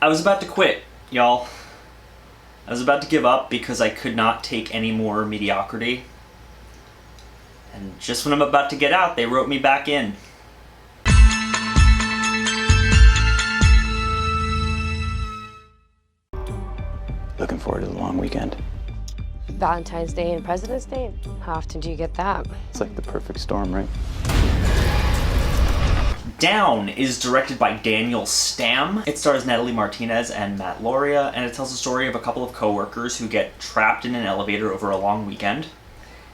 I was about to quit, y'all. I was about to give up because I could not take any more mediocrity. And just when I'm about to get out, they wrote me back in. Looking forward to the long weekend. Valentine's Day and President's Day? How often do you get that? It's like the perfect storm, right? Down is directed by Daniel Stam. It stars Natalie Martinez and Matt Lauria, and it tells the story of a couple of coworkers who get trapped in an elevator over a long weekend,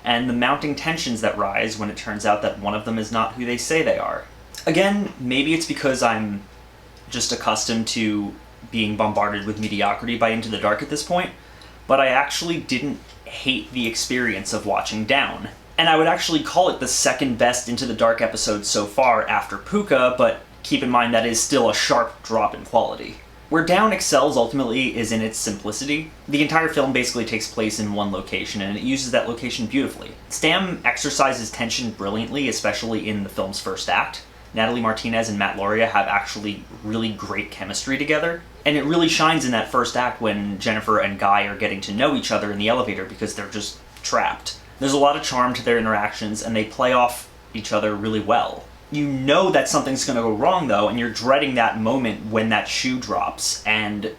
and the mounting tensions that rise when it turns out that one of them is not who they say they are. Again, maybe it's because I'm just accustomed to being bombarded with mediocrity by Into the Dark at this point, but I actually didn't hate the experience of watching Down. And I would actually call it the second best Into the Dark episode so far after Puka, but keep in mind that is still a sharp drop in quality. Where Down excels ultimately is in its simplicity. The entire film basically takes place in one location, and it uses that location beautifully. Stam exercises tension brilliantly, especially in the film's first act. Natalie Martinez and Matt Lauria have actually really great chemistry together, and it really shines in that first act when Jennifer and Guy are getting to know each other in the elevator because they're just trapped. There's a lot of charm to their interactions, and they play off each other really well. You know that something's going to go wrong, though, and you're dreading that moment when that shoe drops, and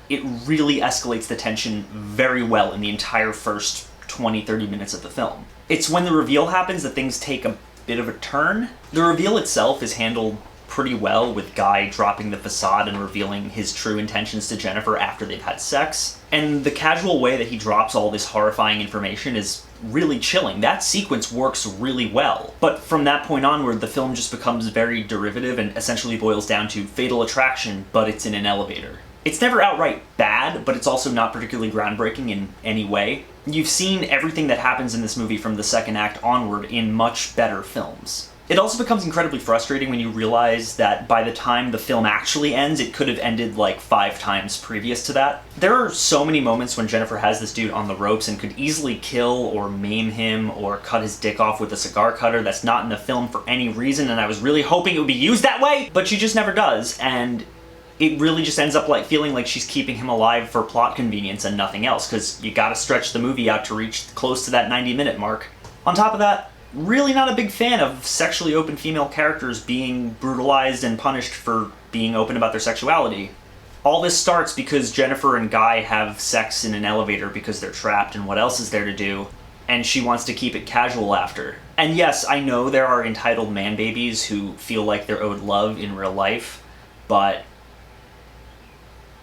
it really escalates the tension very well in the entire first 20-30 minutes of the film. It's when the reveal happens that things take a bit of a turn. The reveal itself is handled pretty well, with Guy dropping the facade and revealing his true intentions to Jennifer after they've had sex. And the casual way that he drops all this horrifying information is really chilling. That sequence works really well. But from that point onward, the film just becomes very derivative and essentially boils down to Fatal Attraction, but it's in an elevator. It's never outright bad, but it's also not particularly groundbreaking in any way. You've seen everything that happens in this movie from the second act onward in much better films. It also becomes incredibly frustrating when you realize that by the time the film actually ends, it could have ended like 5 times previous to that. There are so many moments when Jennifer has this dude on the ropes and could easily kill or maim him or cut his dick off with a cigar cutter that's not in the film for any reason, and I was really hoping it would be used that way, but she just never does, and it really just ends up like feeling like she's keeping him alive for plot convenience and nothing else, because you gotta stretch the movie out to reach close to that 90-minute mark. On top of that, really not a big fan of sexually open female characters being brutalized and punished for being open about their sexuality. All this starts because Jennifer and Guy have sex in an elevator because they're trapped and what else is there to do, and she wants to keep it casual after. And yes, I know there are entitled man-babies who feel like they're owed love in real life, but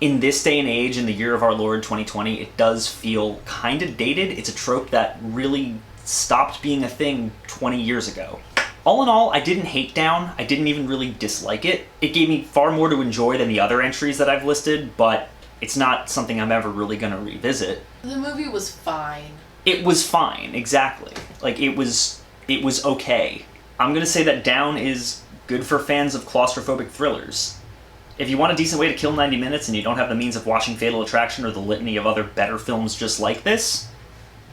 in this day and age, in the year of our Lord 2020, it does feel kind of dated. It's a trope that really stopped being a thing 20 years ago. All in all, I didn't hate Down. I didn't even really dislike it. It gave me far more to enjoy than the other entries that I've listed, but it's not something I'm ever really gonna revisit. The movie was fine. It was fine, exactly. Like, it was okay. I'm gonna say that Down is good for fans of claustrophobic thrillers. If you want a decent way to kill 90 minutes and you don't have the means of watching Fatal Attraction or the litany of other better films just like this,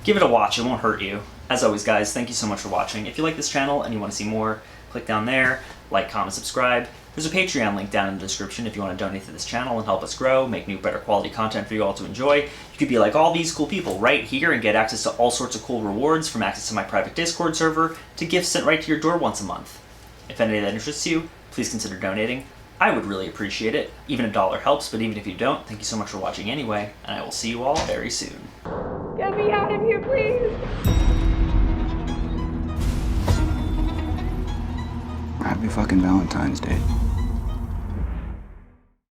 give it a watch, it won't hurt you. As always, guys, thank you so much for watching. If you like this channel and you want to see more, click down there, like, comment, subscribe. There's a Patreon link down in the description if you want to donate to this channel and help us grow, make new, better quality content for you all to enjoy. You could be like all these cool people right here and get access to all sorts of cool rewards, from access to my private Discord server to gifts sent right to your door once a month. If any of that interests you, please consider donating. I would really appreciate it. Even $1 helps, but even if you don't, thank you so much for watching anyway, and I will see you all very soon. Get me out of here, please! Happy fucking Valentine's Day.